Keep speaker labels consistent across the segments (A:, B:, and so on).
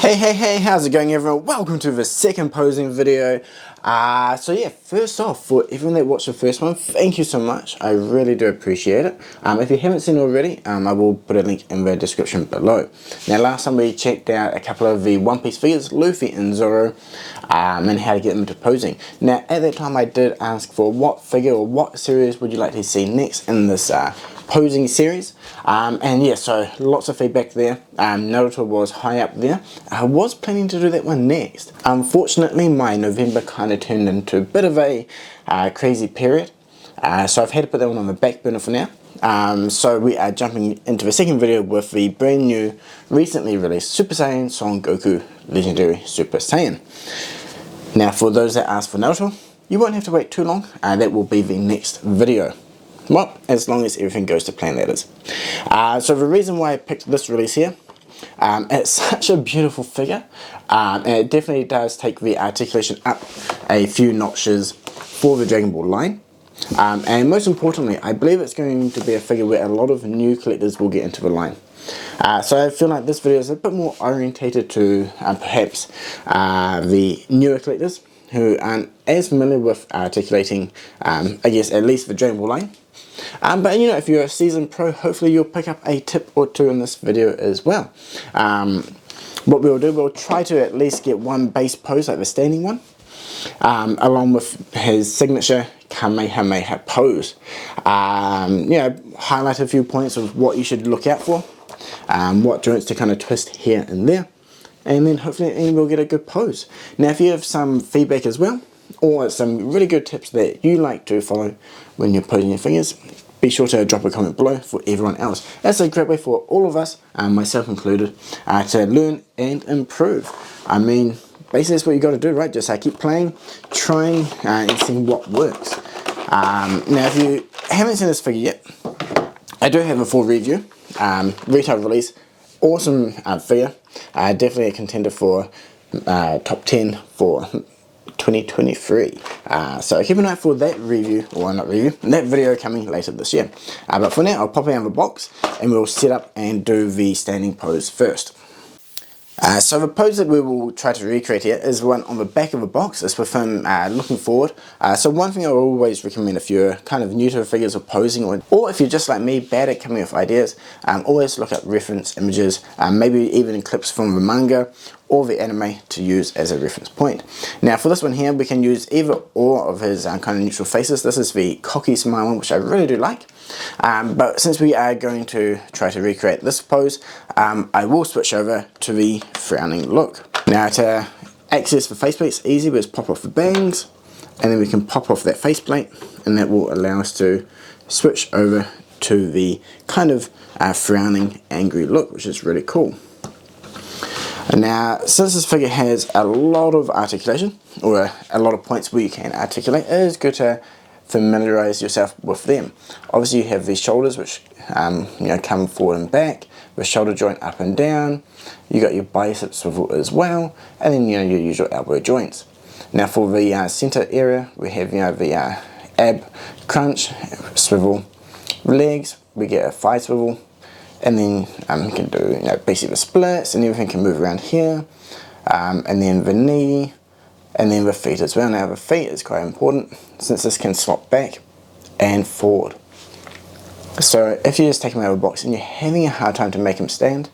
A: Hey, how's it going everyone? Welcome to the second posing video. So yeah, first off, for everyone that watched the first one, thank you so much. I really do appreciate it. If you haven't seen it already, I will put a link in the description below. Now last time we checked out a couple of the One Piece figures, Luffy and Zoro, and how to get them into posing. Now at that time I did ask for what figure or what series would you like to see next in this posing series, and yeah, so lots of feedback there. Naruto was high up there. I was planning to do that one next. Unfortunately, my November kind of turned into a bit of a crazy period, so I've had to put that one on the back burner for now. So we are jumping into the second video with the brand new, recently released Super Saiyan Son Goku Legendary Super Saiyan. Now for those that asked for Naruto, you won't have to wait too long. That will be the next video. Well, as long as everything goes to plan, that is. So the reason why I picked this release here, it's such a beautiful figure, and it definitely does take the articulation up a few notches for the Dragon Ball line. And most importantly, I believe it's going to be a figure where a lot of new collectors will get into the line. So I feel like this video is a bit more orientated to perhaps the newer collectors who aren't as familiar with articulating, I guess, at least the Dragon Ball line. But you know, if you're a seasoned pro, hopefully you'll pick up a tip or two in this video as well. What we'll do, we'll try to at least get one base pose, like the standing one, along with his signature Kamehameha pose. You know, highlight a few points of what you should look out for, what joints to kind of twist here and there, and then hopefully we'll get a good pose. Now if you have some feedback as well, or some really good tips that you like to follow when you're posing your figures, be sure to drop a comment below for everyone else. That's a great way for all of us, myself included, to learn and improve. I mean, basically that's what you got to do, right? Just keep playing, trying, and seeing what works. Now if you haven't seen this figure yet, I do have a full review, retail release, awesome figure, definitely a contender for top 10 for 2023. So keep an eye for that review, or not review, that video coming later this year. But for now, I'll pop it out of the box and we'll set up and do the standing pose first. So the pose that we will try to recreate here is one on the back of the box. It's with him looking forward. So one thing I always recommend if you're kind of new to the figures of posing, or if you're just like me, bad at coming up with ideas, always look up reference images, maybe even clips from the manga or the anime to use as a reference point. Now for this one here, we can use either or of his kind of neutral faces. This is the cocky smile one, which I really do like. But since we are going to try to recreate this pose, I will switch over to the frowning look. Now to access the faceplate, it's easy. We just pop off the bangs, and then we can pop off that faceplate, and that will allow us to switch over to the kind of frowning, angry look, which is really cool. Now, since this figure has a lot of articulation, or a lot of points where you can articulate, it is good to familiarize yourself with them. Obviously you have these shoulders which you know, come forward and back, the shoulder joint up and down, you got your bicep swivel as well, and then you know, your usual elbow joints. Now for the center area, we have the ab crunch, swivel, legs, we get a thigh swivel, and then you can do basically the splits, and everything can move around here, and then the knee, and then the feet as well. Now the feet is quite important since this can slot back and forward. So if you just take him out of the box and you're having a hard time to make him stand,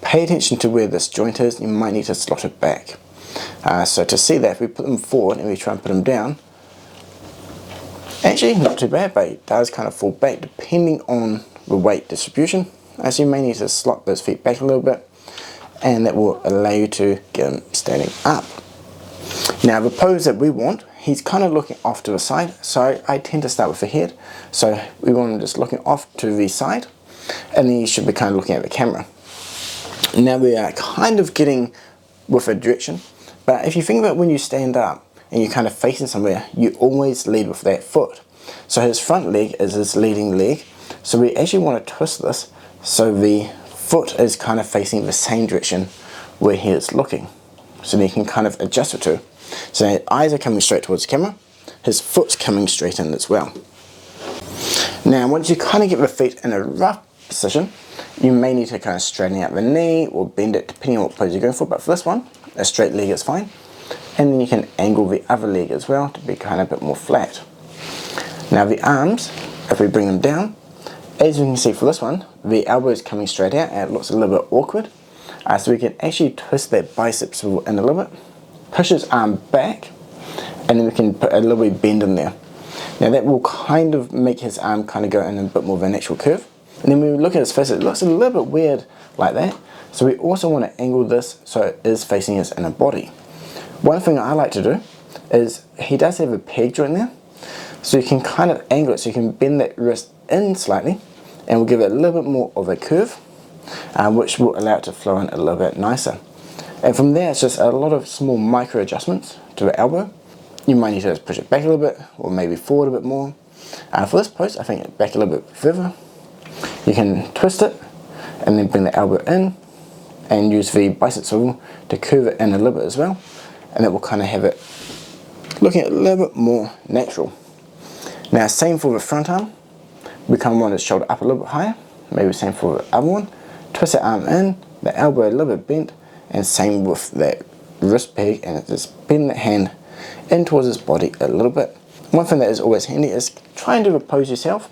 A: pay attention to where this joint is. You might need to slot it back. So to see that, if we put them forward and we try and put them down, actually not too bad, but it does kind of fall back depending on the weight distribution. So you may need to slot those feet back a little bit, and that will allow you to get them standing up. Now the pose that we want, he's kind of looking off to the side, so I tend to start with the head. So we want him just looking off to the side, and then you should be kind of looking at the camera. Now we are kind of getting with a direction, but if you think about when you stand up and you're kind of facing somewhere, you always lead with that foot. So his front leg is his leading leg, so we actually want to twist this so the foot is kind of facing the same direction where he is looking. So then you can kind of adjust it to. So his eyes are coming straight towards the camera, his foot's coming straight in as well. Now once you kind of get the feet in a rough position, You may need to kind of straighten out the knee or bend it depending on what pose you're going for, but for this one, a straight leg is fine. And then you can angle the other leg as well to be kind of a bit more flat. Now the arms, if we bring them down, as you can see for this one, the elbow is coming straight out and it looks a little bit awkward. So we can actually twist that bicep swivel in a little bit, push his arm back, and then we can put a little bit of bend in there. Now that will kind of make his arm kind of go in a bit more of a natural curve. And then when we look at his face, it looks a little bit weird like that. So we also want to angle this so it is facing his inner body. One thing I like to do is, he does have a peg joint there. So you can kind of angle it so you can bend that wrist in slightly, and we'll give it a little bit more of a curve, which will allow it to flow in a little bit nicer. And from there, it's just a lot of small micro adjustments to the elbow. You might need to push it back a little bit, or maybe forward a bit more. For this pose, I think back a little bit further. You can twist it, and then bring the elbow in, and use the bicep swivel to curve it in a little bit as well. And it will kind of have it looking a little bit more natural. Now same for the front arm. We kind of want his shoulder up a little bit higher. Maybe same for the other one. Twist the arm in, the elbow a little bit bent, and same with that wrist peg, and just bend the hand in towards his body a little bit. One thing that is always handy is try and do a pose yourself.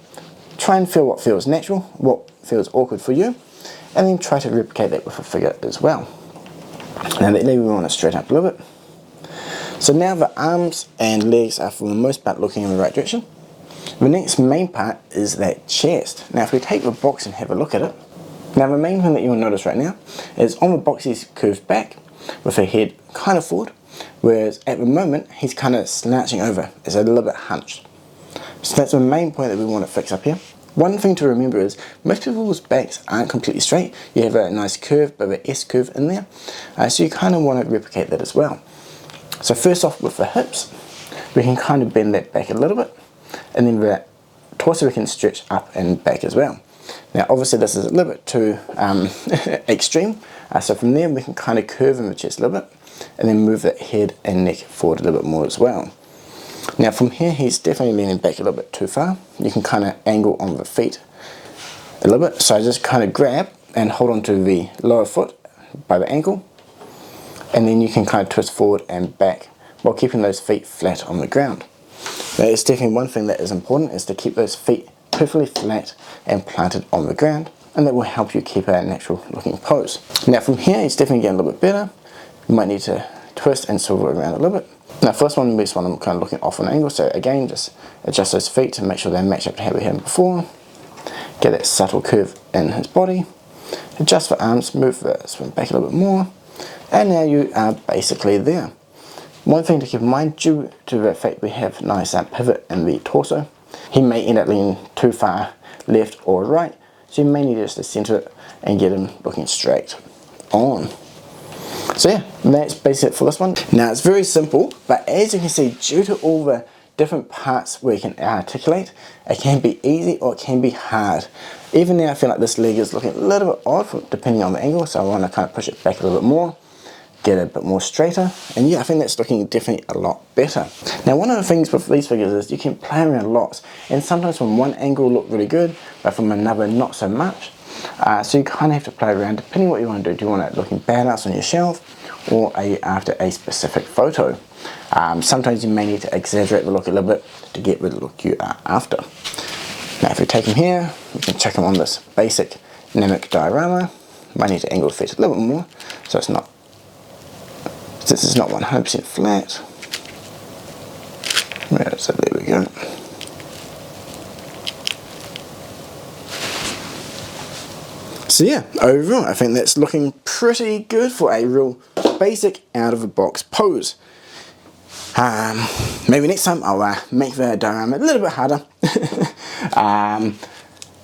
A: Try and feel what feels natural, what feels awkward for you, and then try to replicate that with a figure as well. Now that leg we want to straighten up a little bit. So now the arms and legs are for the most part looking in the right direction. The next main part is that chest. Now if we take the box and have a look at it, now the main thing that you'll notice right now is on the box he's curved back with the head kind of forward, whereas at the moment he's kind of slouching over, it's a little bit hunched. So that's the main point that we want to fix up here. One thing to remember is most people's backs aren't completely straight. You have a nice curve, but an S curve in there, so you kind of want to replicate that as well. So first off with the hips, we can kind of bend that back a little bit, and then the torso we can stretch up and back as well. Now obviously this is a little bit too extreme, so from there we can kind of curve in the chest a little bit, and then move that head and neck forward a little bit more as well. Now from here he's definitely leaning back a little bit too far. You can kind of angle on the feet a little bit, so just kind of grab and hold on to the lower foot by the ankle, and then you can kind of twist forward and back while keeping those feet flat on the ground. Now it's definitely one thing that is important, is to keep those feet perfectly flat and planted on the ground, and that will help you keep a natural looking pose. Now from here it's definitely getting a little bit better. You might need to twist and swivel around a little bit. Now first one, this one I'm kind of looking off an angle, so again just adjust those feet to make sure they match up to how we had them before. Get that subtle curve in his body. Adjust the arms, move the swing back a little bit more, and now you are basically there. One thing to keep in mind, due to the fact we have nice pivot in the torso, he may end up leaning too far left or right, so you may need just to center it and get him looking straight on. So yeah, that's basically it for this one. Now it's very simple, but as you can see, due to all the different parts where you can articulate, it can be easy or it can be hard. Even now I feel like this leg is looking a little bit odd depending on the angle, so I want to kind of push it back a little bit more, get it a bit more straighter, and yeah, I think that's looking definitely a lot better. Now one of the things with these figures is you can play around lots, and sometimes from one angle look really good, but from another not so much. So you kind of have to play around depending what you want to do. Do you want it looking badass on your shelf, or are you after a specific photo? Sometimes you may need to exaggerate the look a little bit to get the look you are after. Now if we take him here, we can check him on this basic Namek diorama. Might need to angle the face a little bit more, so it's not, this is not 100% flat. Right, so there we go. So yeah, overall I think that's looking pretty good for a real basic out of the box pose. Maybe next time I'll make the diorama a little bit harder.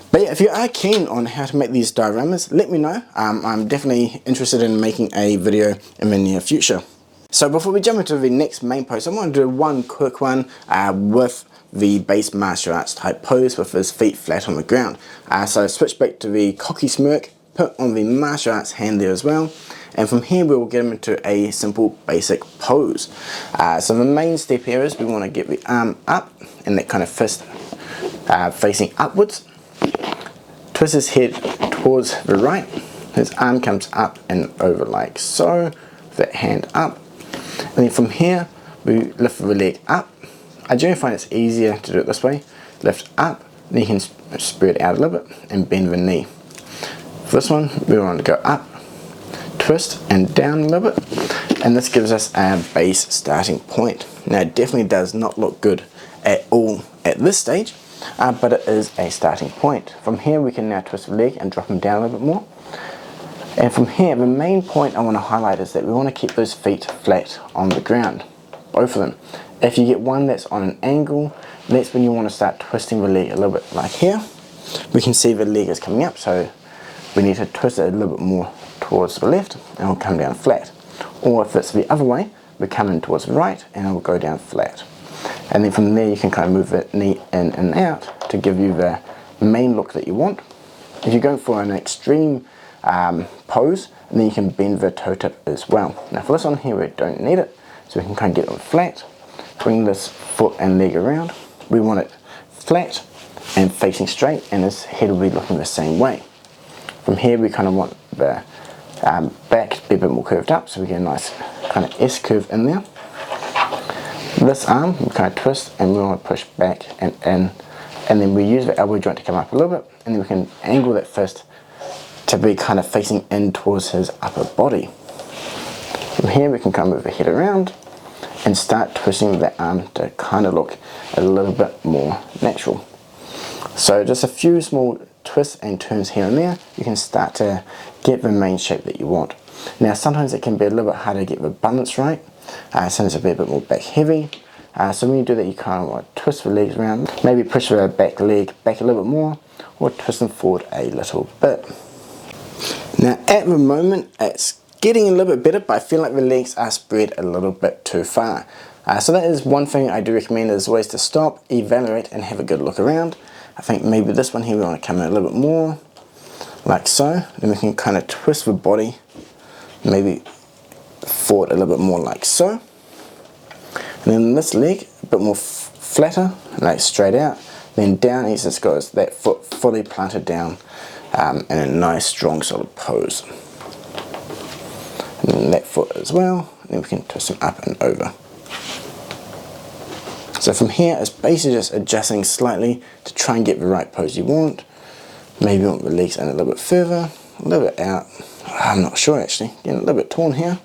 A: But yeah, if you are keen on how to make these dioramas, let me know. I'm definitely interested in making a video in the near future. So before we jump into the next main pose, I want to do one quick one with the base martial arts type pose with his feet flat on the ground. So switch back to the cocky smirk, put on the martial arts hand there as well, and from here we will get him into a simple basic pose. So the main step here is we want to get the arm up in that kind of fist facing upwards, twist his head towards the right. His arm comes up and over like so, with that hand up. And then from here, we lift the leg up. I generally find it's easier to do it this way. Lift up, then you can spread out a little bit and bend the knee. For this one, we want to go up, twist and down a little bit, and this gives us our base starting point. Now it definitely does not look good at all at this stage, but it is a starting point. From here we can now twist the leg and drop him down a little bit more. And from here, the main point I want to highlight is that we want to keep those feet flat on the ground, both of them. If you get one that's on an angle, that's when you want to start twisting the leg a little bit. Like here, we can see the leg is coming up, so we need to twist it a little bit more towards the left and it'll come down flat. Or if it's the other way, we come in towards the right and it'll go down flat. And then from there you can kind of move the knee in and out to give you the main look that you want. If you're going for an extreme pose, and then you can bend the toe tip as well. Now for this one here, we don't need it, so we can kind of get it flat, bring this foot and leg around. We want it flat and facing straight, and his head will be looking the same way. From here we kind of want the back to be a bit more curved up, so we get a nice kind of S curve in there. This arm we kind of twist and we want to push back and in, and then we use the elbow joint to come up a little bit, and then we can angle that fist to be kind of facing in towards his upper body. From here we can kind of move the head around and start twisting the arm to kind of look a little bit more natural. So just a few small twists and turns here and there, you can start to get the main shape that you want. Now sometimes it can be a little bit harder to get the balance right, sometimes it'll be a bit more back heavy, so when you do that you kind of want to twist the legs around, maybe push the back leg back a little bit more, or twist them forward a little bit. Now at the moment it's getting a little bit better, but I feel like the legs are spread a little bit too far. So that is one thing I do recommend, is always to stop, evaluate and have a good look around. I think maybe this one here we want to come in a little bit more, like so. Then we can kind of twist the body, maybe forward a little bit more like so. And then this leg, a bit more flatter, like straight out. Then down, it's just got that foot fully planted down in a nice strong solid pose. And then that foot as well, and then we can twist them up and over. So from here, it's basically just adjusting slightly to try and get the right pose you want. Maybe you want the legs in a little bit further, a little bit out. I'm not sure actually, getting a little bit torn here,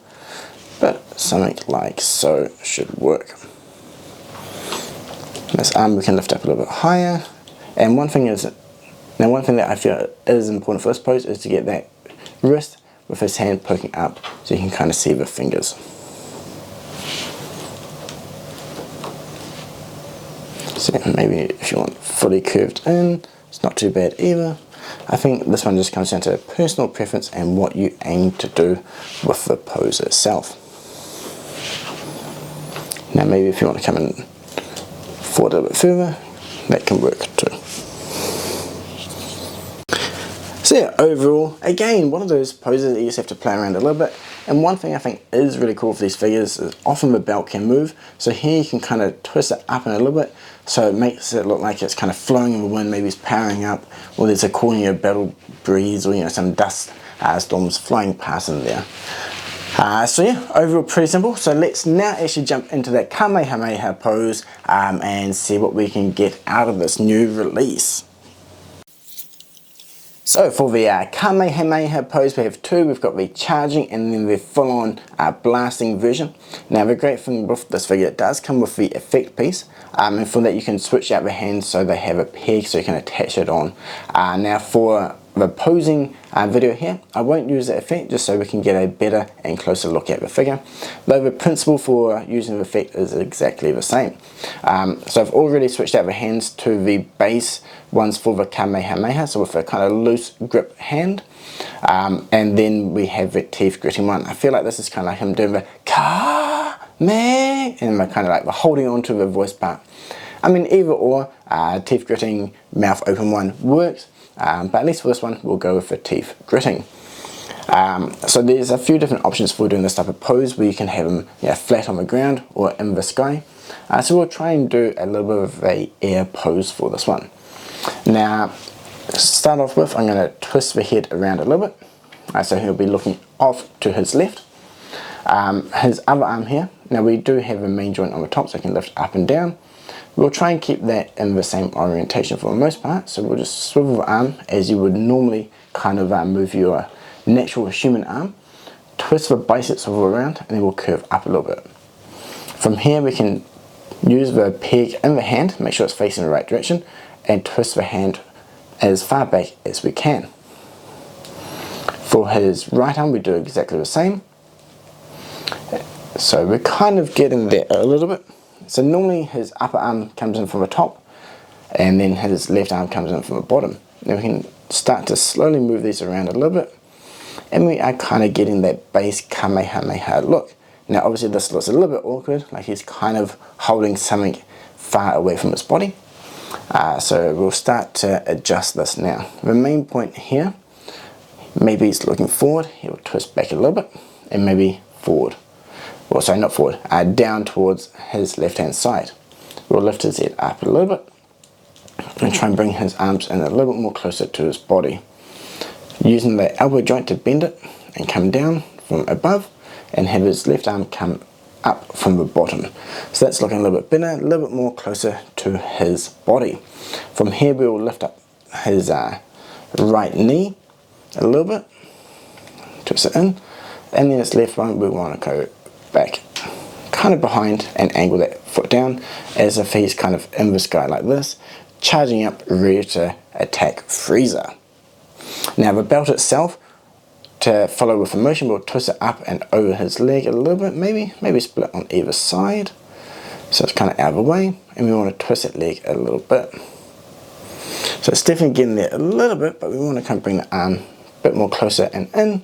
A: but something like so should work. This arm we can lift up a little bit higher. And one thing that I feel is important for this pose is to get that wrist with his hand poking up so you can kind of see the fingers. So maybe if you want fully curved in, it's not too bad either. I think this one just comes down to personal preference and what you aim to do with the pose itself. Now maybe if you want to come in forward a little bit further, that can work too. So yeah, overall, again, one of those poses that you just have to play around a little bit. And one thing I think is really cool for these figures is often the belt can move. So here you can kind of twist it up in a little bit, so it makes it look like it's kind of flowing in the wind, maybe it's powering up, or there's a corner battle breeze, or some dust storms flying past in there. So yeah, overall pretty simple. So let's now actually jump into that Kamehameha pose and see what we can get out of this new release. So for the Kamehameha pose, we have two. We've got the charging and then the full-on blasting version. Now the great thing with this figure, it does come with the effect piece, and for that you can switch out the hands so they have a peg so you can attach it on. Now for the posing video here, I won't use the effect just so we can get a better and closer look at the figure, though the principle for using the effect is exactly the same. So I've already switched out the hands to the base ones for the Kamehameha, so with a kind of loose grip hand, and then we have the teeth gritting one. I feel like this is kind of like him doing the Ka-me, and kind of like the holding on to the voice part. I mean, either or, teeth gritting, mouth open one works. But at least for this one, we'll go with the teeth gritting. So there's a few different options for doing this type of pose where you can have them flat on the ground or in the sky. So we'll try and do a little bit of a air pose for this one. Now, To start off with, I'm going to twist the head around a little bit, so he'll be looking off to his left. His other arm here, now we do have a main joint on the top so I can lift up and down. We'll try and keep that in the same orientation for the most part, so we'll just swivel the arm as you would normally kind of move your natural human arm. Twist the biceps all around and then we'll curve up a little bit. From here we can use the peg in the hand, make sure it's facing the right direction, and twist the hand as far back as we can. For his right arm we do exactly the same. So we're kind of getting there a little bit. So normally his upper arm comes in from the top and then his left arm comes in from the bottom. Now we can start to slowly move these around a little bit and we are kind of getting that base Kamehameha look. Now obviously this looks a little bit awkward, like he's kind of holding something far away from his body. So we'll start to adjust this now. The main point here, maybe he's looking forward, he'll twist back a little bit and maybe forward. Well, sorry, not forward, down towards his left hand side. We'll lift his head up a little bit and try and bring his arms in a little bit more closer to his body. Using the elbow joint to bend it and come down from above and have his left arm come up from the bottom. So that's looking a little bit better, a little bit more closer to his body. From here we will lift up his right knee a little bit, twist it in, and then his left one we want to go back kind of behind and angle that foot down as if he's kind of in the sky like this, charging up ready to attack Frieza. Now the belt itself, to follow with the motion, we'll twist it up and over his leg a little bit, maybe split on either side so it's kind of out of the way, and we want to twist that leg a little bit. So it's definitely getting there a little bit, but we want to kind of bring the arm a bit more closer and in,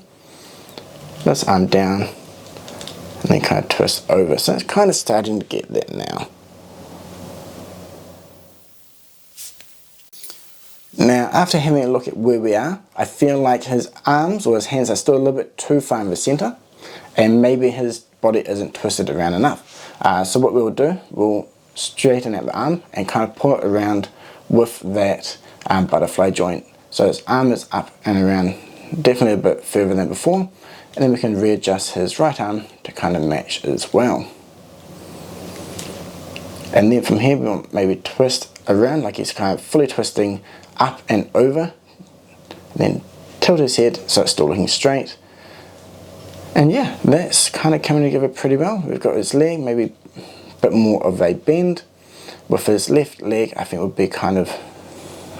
A: this arm down, and then kind of twist over. So it's kind of starting to get there now. Now after having a look at where we are, I feel like his arms or his hands are still a little bit too far in the center and maybe his body isn't twisted around enough. So what we'll do, we'll straighten out the arm and kind of pull it around with that butterfly joint. So his arm is up and around definitely a bit further than before. And then we can readjust his right arm to kind of match as well. And then from here we'll maybe twist around like he's kind of fully twisting up and over. And then tilt his head so it's still looking straight. And yeah, that's kind of coming together pretty well. We've got his leg, maybe a bit more of a bend. With his left leg I think would be kind of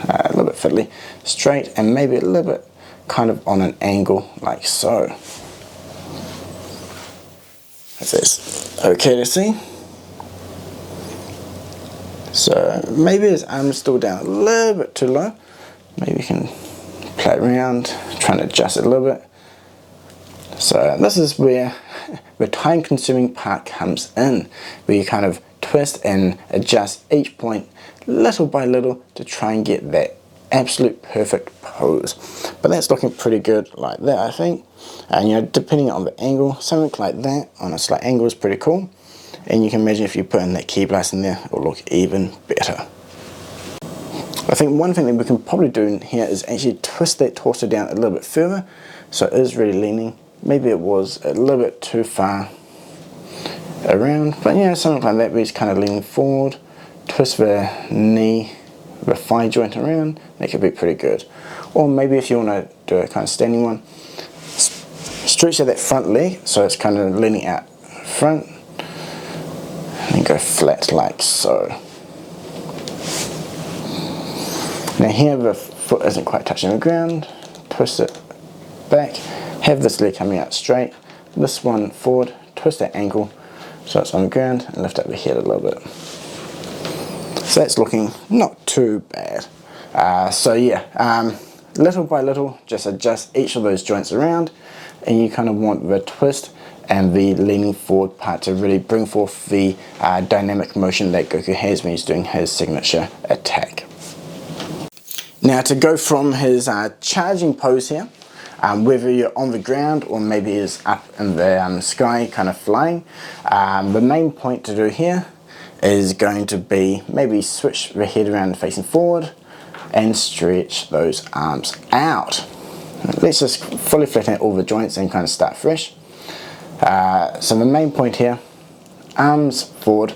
A: a little bit fiddly, straight and maybe a little bit kind of on an angle like so. If that's okay to see. So maybe his arm's still down a little bit too low. Maybe we can play around, trying to adjust it a little bit. So this is where the time consuming part comes in, where you kind of twist and adjust each point little by little to try and get that absolute perfect pose. But that's looking pretty good like that, I think. And you know, depending on the angle, something like that on a slight angle is pretty cool. And you can imagine if you put in that key blast in there, it will look even better. I think one thing that we can probably do in here is actually twist that torso down a little bit further, so it is really leaning. Maybe it was a little bit too far around, but yeah, something like that where he's kind of leaning forward, twist the knee, the thigh joint around, that could be pretty good. Or maybe if you want to do a kind of standing one, stretch out that front leg so it's kind of leaning out front, and then go flat like so. Now here the foot isn't quite touching the ground, twist it back, have this leg coming out straight, this one forward, twist that ankle so it's on the ground and lift up the head a little bit. So that's looking not too bad. So yeah, little by little just adjust each of those joints around, and you kind of want the twist and the leaning forward part to really bring forth the dynamic motion that Goku has when he's doing his signature attack. Now to go from his charging pose here, whether you're on the ground or maybe is up in the sky kind of flying, the main point to do here is going to be maybe switch the head around facing forward and stretch those arms out. Let's just fully flatten out all the joints and kind of start fresh. So the main point here, arms forward,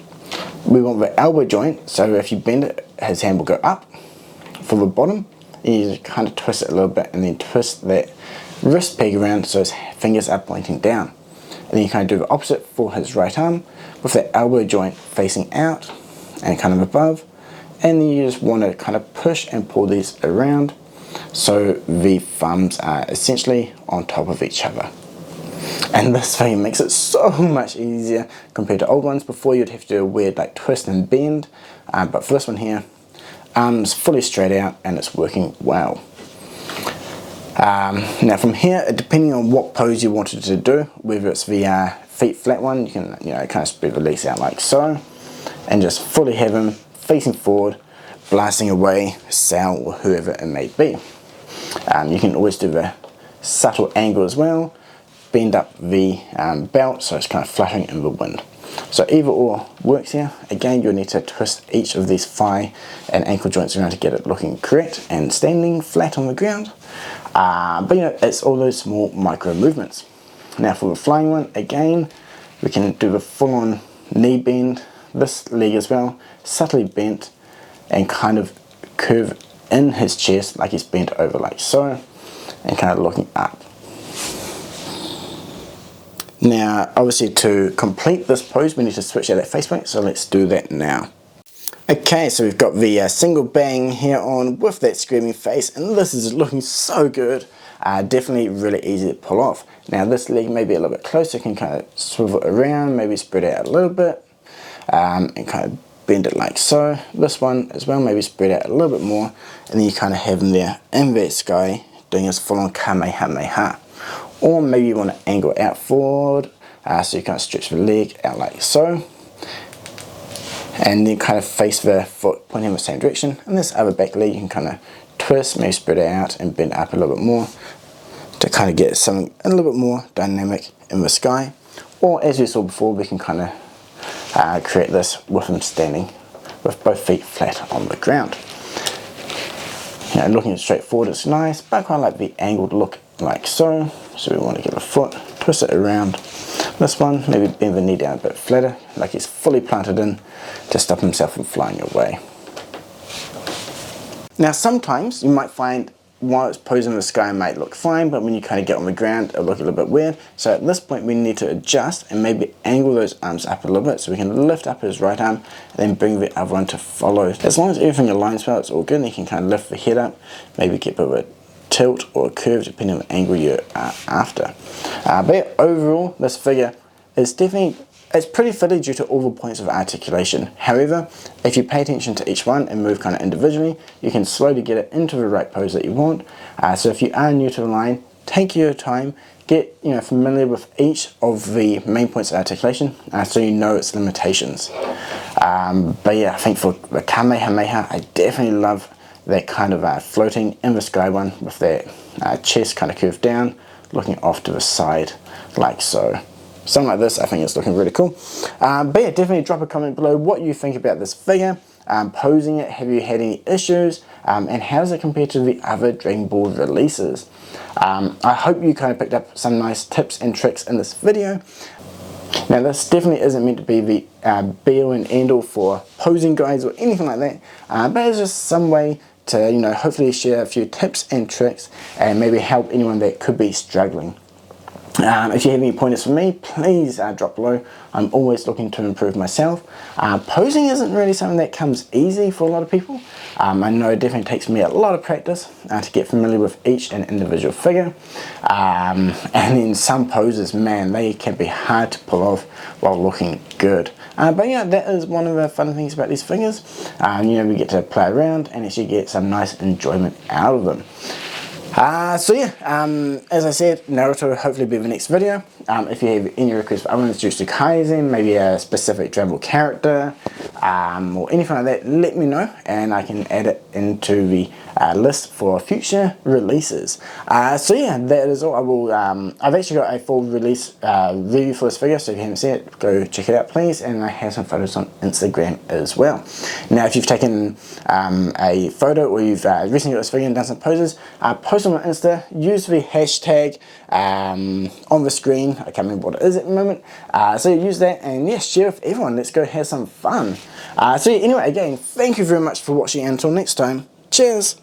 A: we want the elbow joint, so if you bend it, his hand will go up. For the bottom, you just kind of twist it a little bit and then twist that wrist peg around so his fingers are pointing down. And then you kind of do the opposite for his right arm with the elbow joint facing out and kind of above. And then you just want to kind of push and pull these around so the thumbs are essentially on top of each other. And this thing makes it so much easier compared to old ones. Before you'd have to do a weird like twist and bend, but for this one here, arms fully straight out and it's working well. Now from here, depending on what pose you wanted to do, whether it's the feet flat one, you can kind of spread the legs out like so, and just fully have him facing forward, blasting away Sal or whoever it may be. You can always do the subtle angle as well, bend up the belt so it's kind of fluttering in the wind. So either or works here. Again, you'll need to twist each of these thigh and ankle joints around to get it looking correct and standing flat on the ground. But it's all those small micro movements. Now for the flying one, again, we can do the full-on knee bend, this leg as well, subtly bent and kind of curve in his chest like he's bent over like so, and kind of looking up. Now obviously to complete this pose we need to switch out that faceplate, so let's do that now. Okay, so we've got the single bang here on with that screaming face, and this is looking so good. Definitely really easy to pull off. Now this leg may be a little bit closer, you can kind of swivel around, maybe spread it out a little bit, and kind of bend it like so. This one as well, maybe spread out a little bit more, and then you kind of have him there in that sky doing his full on Kamehameha. Or maybe you want to angle out forward, so you kind of stretch the leg out like so, and then kind of face the foot pointing in the same direction. And this other back leg you can kind of twist, maybe spread it out and bend up a little bit more to kind of get something a little bit more dynamic in the sky. Or as we saw before, we can kind of create this with him standing with both feet flat on the ground. Looking straight forward is nice, but I quite like the angled look like so. So we want to get the foot, twist it around. This one, maybe bend the knee down a bit flatter, like he's fully planted in to stop himself from flying away. Now sometimes you might find while it's posing in the sky it might look fine, but when you kind of get on the ground it'll look a little bit weird. So at this point we need to adjust and maybe angle those arms up a little bit, so we can lift up his right arm and then bring the other one to follow. As long as everything aligns well, it's all good, and you can kind of lift the head up, maybe get a bit of a tilt or a curve depending on the angle you're after. But yeah, overall this figure is it's pretty fiddly due to all the points of articulation. However, if you pay attention to each one and move kind of individually, you can slowly get it into the right pose that you want. So if you are new to the line, take your time, get familiar with each of the main points of articulation, so you know its limitations. But yeah, I think for the Kamehameha, I definitely love that kind of floating in the sky one with that chest kind of curved down, looking off to the side like so. Something like this I think is looking really cool. But yeah, definitely drop a comment below what you think about this figure, posing it, have you had any issues, and how does it compare to the other Dragonballz releases. I hope you kind of picked up some nice tips and tricks in this video. Now this definitely isn't meant to be the be all and end all for posing guides or anything like that, but it's just some way to hopefully share a few tips and tricks and maybe help anyone that could be struggling. If you have any pointers for me, please drop below. I'm always looking to improve myself. Posing isn't really something that comes easy for a lot of people. I know it definitely takes me a lot of practice to get familiar with each and individual figure. And then some poses, man, they can be hard to pull off while looking good. But yeah, that is one of the fun things about these figures. We get to play around and actually get some nice enjoyment out of them. So yeah, as I said, Naruto will hopefully be the next video. If you have any requests for other Jujutsu Kaisen, maybe a specific Dragon Ball character, or anything like that, let me know and I can add it into the list for future releases. So yeah, that is all. I will. I've actually got a full release review for this figure, so if you haven't seen it, go check it out please. And I have some photos on Instagram as well. Now, if you've taken a photo or you've recently got this figure and done some poses, post on my Insta, use the hashtag on the screen. I can't remember what it is at the moment. So use that and yeah, share with everyone. Let's go have some fun. So yeah, anyway, again, thank you very much for watching. Until next time, cheers!